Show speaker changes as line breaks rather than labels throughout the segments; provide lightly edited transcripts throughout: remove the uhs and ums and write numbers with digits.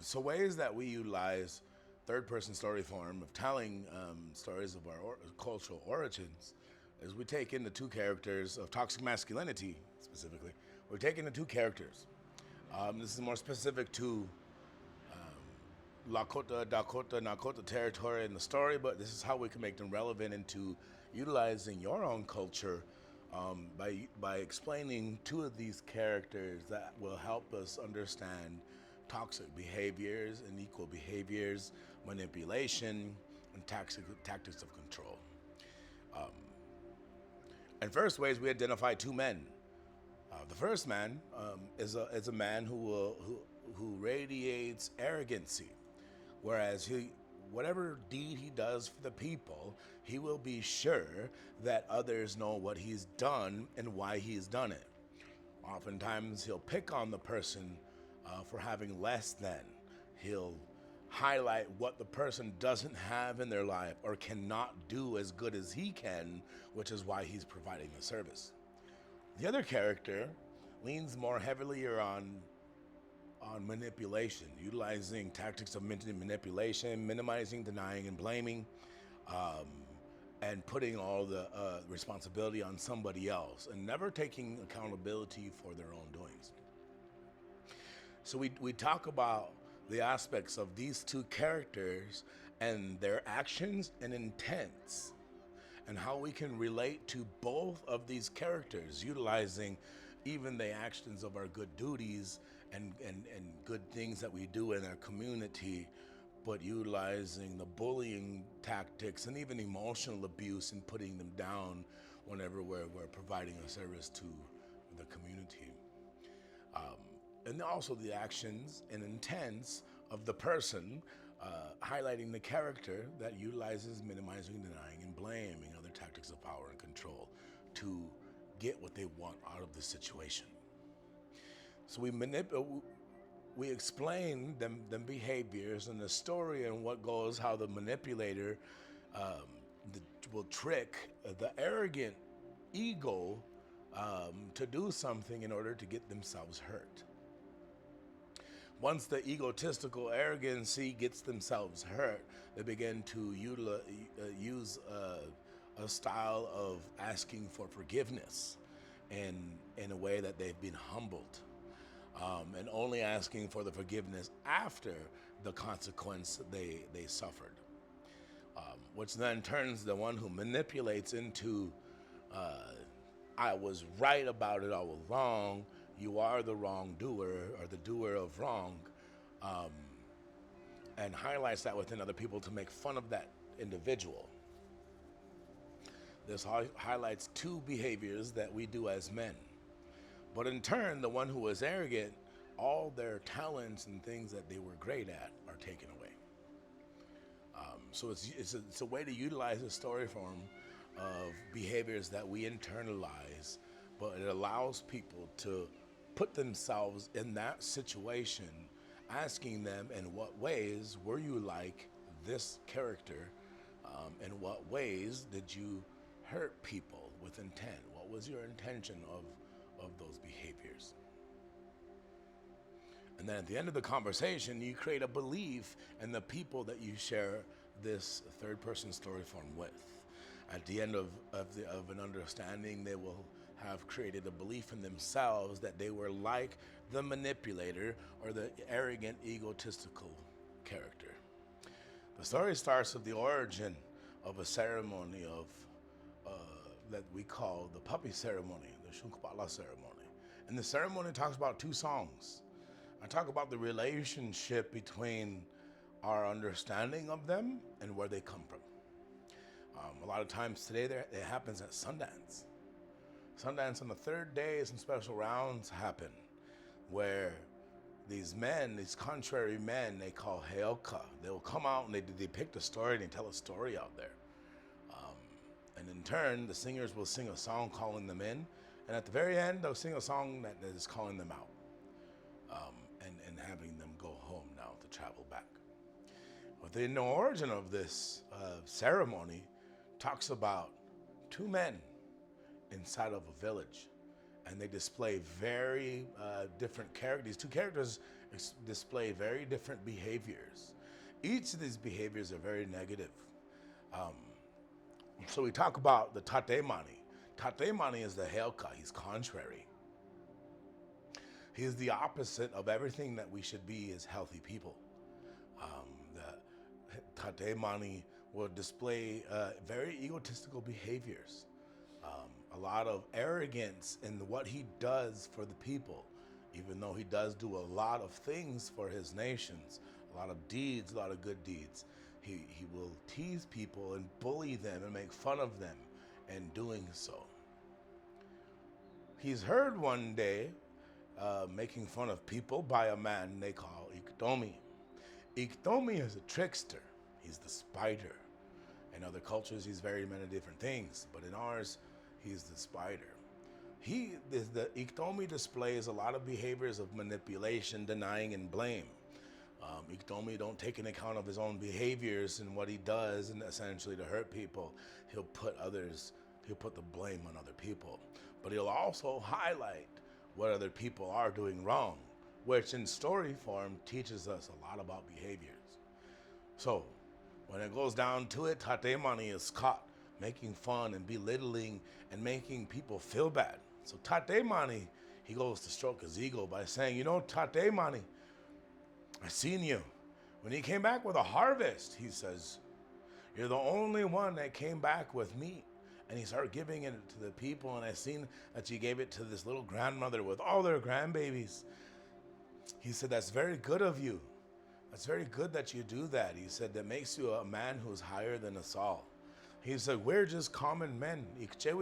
So ways that we utilize third-person story form of telling stories of our cultural origins is we take in the two characters of toxic masculinity specifically. We're taking the two characters. This is more specific to Lakota, Dakota, Nakota territory in the story, but this is how we can make them relevant into utilizing your own culture by explaining two of these characters that will help us understand toxic behaviors and equal behaviors, manipulation, and tactics of control. And first ways we identify two men. The first man is a man who radiates arrogancy, whereas whatever deed he does for the people, he will be sure that others know what he's done and why he's done it. Oftentimes, he'll pick on the person for having less than. He'll highlight what the person doesn't have in their life or cannot do as good as he can, which is why he's providing the service. The other character leans more heavily on manipulation, utilizing tactics of manipulation, minimizing, denying, and blaming, and putting all the responsibility on somebody else, and never taking accountability for their own doings. So we talk about the aspects of these two characters and their actions and intents, and how we can relate to both of these characters, utilizing even the actions of our good duties and good things that we do in our community, but utilizing the bullying tactics and even emotional abuse and putting them down whenever we're providing a service to the community. And also the actions and intents of the person, highlighting the character that utilizes minimizing, denying, and blaming other tactics of power and control to get what they want out of the situation. So we explain them behaviors and the story and what goes, how the manipulator will trick the arrogant ego to do something in order to get themselves hurt. Once the egotistical arrogancy gets themselves hurt, they begin to use a style of asking for forgiveness in a way that they've been humbled, and only asking for the forgiveness after the consequence they suffered, which then turns the one who manipulates into I was right about it all along. You are the wrongdoer or the doer of wrong, and highlights that within other people to make fun of that individual. This highlights two behaviors that we do as men. But in turn, the one who is arrogant, all their talents and things that they were great at are taken away. So it's a way to utilize the story form of behaviors that we internalize, but it allows people to put themselves in that situation, asking them, in what ways were you like this character? In what ways did you hurt people with intent? What was your intention of those behaviors? And then at the end of the conversation, you create a belief in the people that you share this third-person story form with. At the end of an understanding, they will have created a belief in themselves that they were like the manipulator or the arrogant, egotistical character. The story starts with the origin of a ceremony that we call the puppy ceremony, the Shunkpala ceremony. And the ceremony talks about two songs. I talk about the relationship between our understanding of them and where they come from. A lot of times today, it happens at Sundance. Sundance on the third day, some special rounds happen where these men, these contrary men, they call Heoka. They will come out and they depict a story and they tell a story out there. And in turn, the singers will sing a song calling them in. And at the very end, they'll sing a song that is calling them out, and having them go home now to travel back. Within the origin of this ceremony talks about two men inside of a village, and they display very different characters. These two characters display very different behaviors. Each of these behaviors are very negative. Um, so we talk about the Tate Mani. Tate Mani is the Helka. He's contrary. He's the opposite of everything that we should be as healthy people. The Tate Mani will display very egotistical behaviors, a lot of arrogance in what he does for the people, even though he does do a lot of things for his nations, a lot of deeds, a lot of good deeds. He will tease people and bully them and make fun of them in doing so. He's heard one day making fun of people by a man they call Iktomi. Iktomi is a trickster. He's the spider. In other cultures, he's very many different things, but in ours, he's the spider. The Iktomi displays a lot of behaviors of manipulation, denying, and blame. Iktomi don't take into account of his own behaviors and what he does, and essentially to hurt people, he'll put the blame on other people. But he'll also highlight what other people are doing wrong, which in story form teaches us a lot about behaviors. So when it goes down to it, Tate Mani is caught making fun and belittling and making people feel bad. So Tate Mani, he goes to stroke his ego by saying, you know, Tate Mani, I seen you. When he came back with a harvest, he says, you're the only one that came back with meat. And he started giving it to the people, and I seen that you gave it to this little grandmother with all their grandbabies. He said, that's very good of you. That's very good that you do that. He said, that makes you a man who's higher than us all. He said, we're just common men. He said,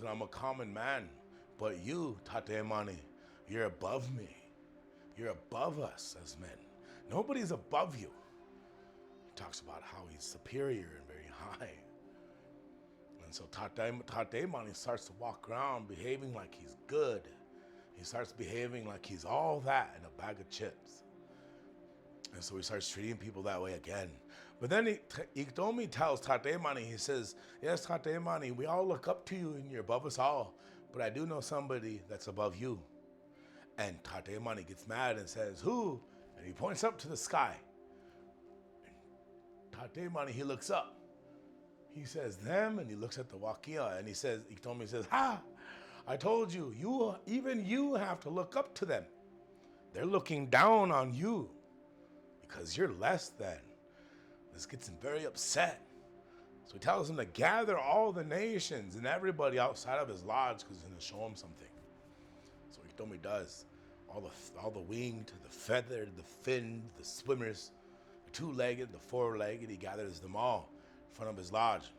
I'm a common man, but you, Tate Mani, you're above me. You're above us as men. Nobody's above you. He talks about how he's superior and very high. And so Tate Mani starts to walk around behaving like he's good. He starts behaving like he's all that in a bag of chips. And so he starts treating people that way again. But then Iktomi tells Tate Mani, he says, yes, Tate Mani, we all look up to you and you're above us all, but I do know somebody that's above you. And Tate Mani gets mad and says, who? And he points up to the sky. And Tate Mani, he looks up. He says, them, and he looks at the Wakia, and he says, Iktomi says, ha, I told you, even you have to look up to them. They're looking down on you because you're less than. This gets him very upset. So he tells him to gather all the nations and everybody outside of his lodge because he's going to show him something. So Iktomi does. All the winged, the feathered, the finned, the swimmers, the two-legged, the four-legged, he gathers them all in front of his lodge.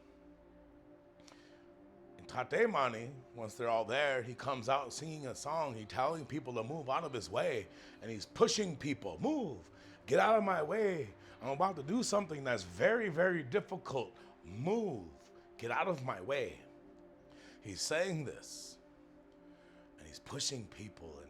And Tate Mani, once they're all there, he comes out singing a song. He's telling people to move out of his way, and he's pushing people, move, get out of my way. I'm about to do something that's very, very difficult. Move, get out of my way. He's saying this, and he's pushing people and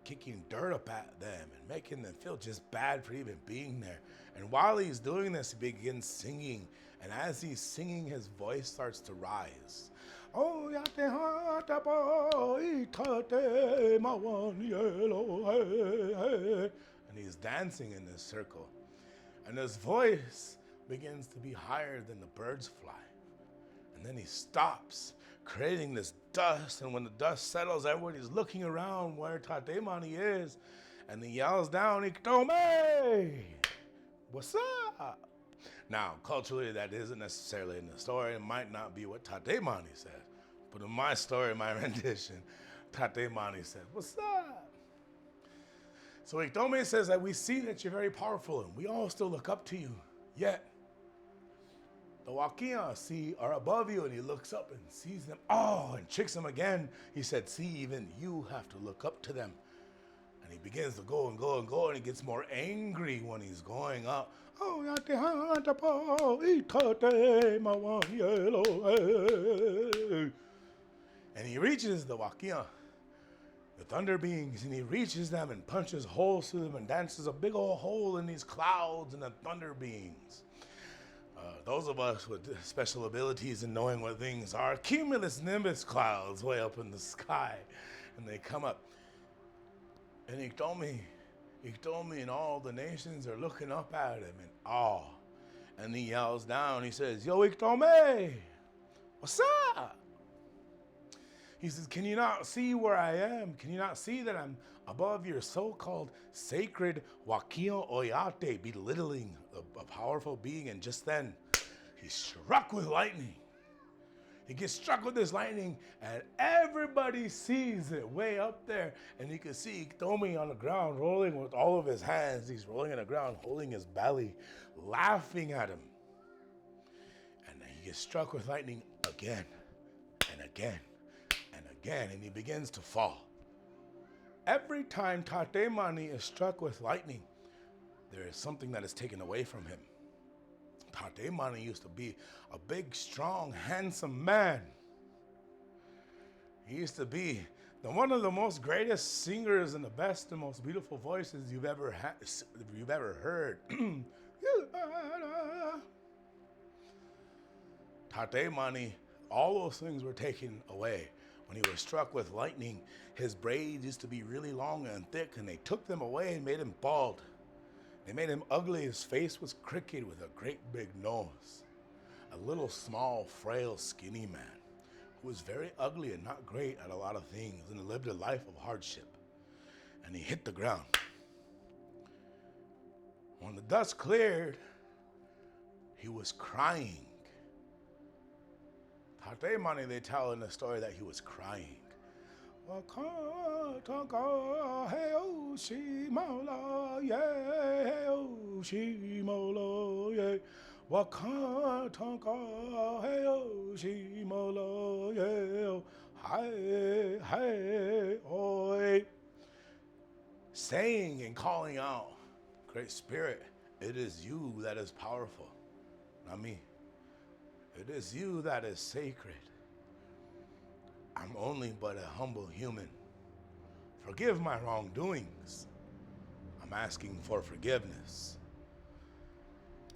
kicking dirt up at them and making them feel just bad for even being there. And while he's doing this, he begins singing. And as he's singing, his voice starts to rise. Oh, and he's dancing in this circle. And his voice begins to be higher than the birds fly. And then he stops, creating this dust. And when the dust settles, everybody's looking around where Tate Mani is. And he yells down, Iktomi! What's up? Now, culturally, that isn't necessarily in the story. It might not be what Tate Mani said. But in my story, my rendition, Tate Mani said, what's up? So Iktomi says that we see that you're very powerful and we all still look up to you. Yet, the Wakia are above you, and he looks up and sees them all and tricks them again. He said, see, even you have to look up to them. And he begins to go and go and go, and he gets more angry when he's going up. And he reaches the Wakia, the thunder beings, and he reaches them and punches holes through them and dances a big old hole in these clouds and the thunder beings. Those of us with special abilities in knowing what things are, cumulus nimbus clouds way up in the sky, and they come up. And he told me, and all the nations are looking up at him in awe. And he yells down, he says, "Yo, Iktomi, what's up?" He says, "Can you not see where I am? Can you not see that I'm above your so-called sacred Wakio Oyate, belittling a powerful being?" And just then, he's struck with lightning. He gets struck with this lightning, and everybody sees it way up there. And you can see Iktomi on the ground, rolling with all of his hands. He's rolling on the ground, holding his belly, laughing at him. And then he gets struck with lightning again, and again, and again, and he begins to fall. Every time Tate Mani is struck with lightning, there is something that is taken away from him. Tate Mani used to be a big, strong, handsome man. He used to be one of the most greatest singers and the best and most beautiful voices you've ever heard. Tate Mani, all those things were taken away. When he was struck with lightning, his braids used to be really long and thick, and they took them away and made him bald. They made him ugly. His face was crooked with a great big nose. A little small, frail, skinny man who was very ugly and not great at a lot of things and lived a life of hardship. And he hit the ground. When the dust cleared, he was crying. Tate Mani, they tell in the story that he was crying. Saying and calling out, "Great Spirit, it is you that is powerful, not me. It is you that is sacred. I'm only but a humble human. Forgive my wrongdoings. I'm asking for forgiveness."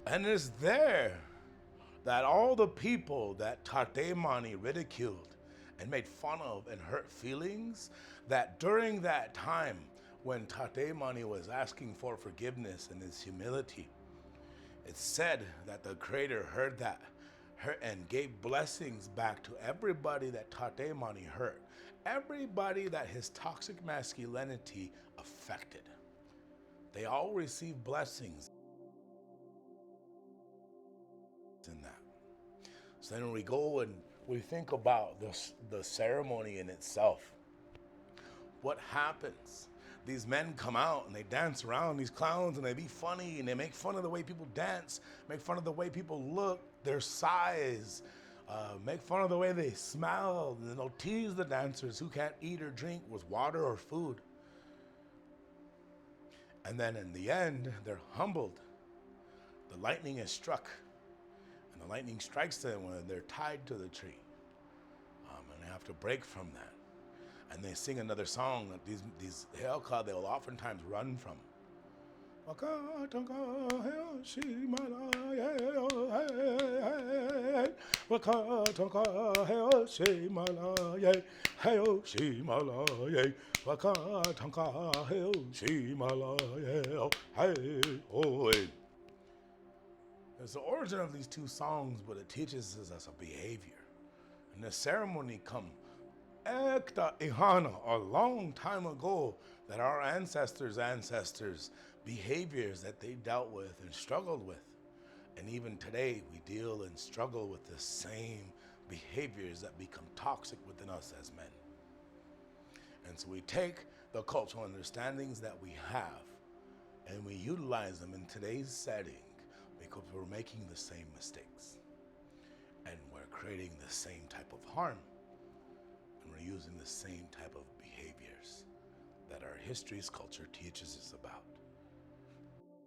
And it's there that all the people that Tate Mani ridiculed and made fun of and hurt feelings, that during that time when Tate Mani was asking for forgiveness in his humility, it's said that the Creator heard that and gave blessings back to everybody that Tate Mani hurt, everybody that his toxic masculinity affected. They all received blessings in that. So then we go and we think about the ceremony in itself. What happens? These men come out and they dance around, these clowns, and they be funny and they make fun of the way people dance, make fun of the way people look, their size, make fun of the way they smell, and then they'll tease the dancers who can't eat or drink with water or food. And then in the end, they're humbled. The lightning is struck, and the lightning strikes them when they're tied to the tree. And they have to break from that. And they sing another song that these Helka, they'll oftentimes run from. It's the origin of these two songs, but it teaches us as a behavior. And the ceremony come Ekta Ihana, a long time ago, that our ancestors' behaviors that they dealt with and struggled with. And even today, we deal and struggle with the same behaviors that become toxic within us as men. And so we take the cultural understandings that we have and we utilize them in today's setting because we're making the same mistakes and we're creating the same type of harm. We're using the same type of behaviors that our history's culture teaches us about.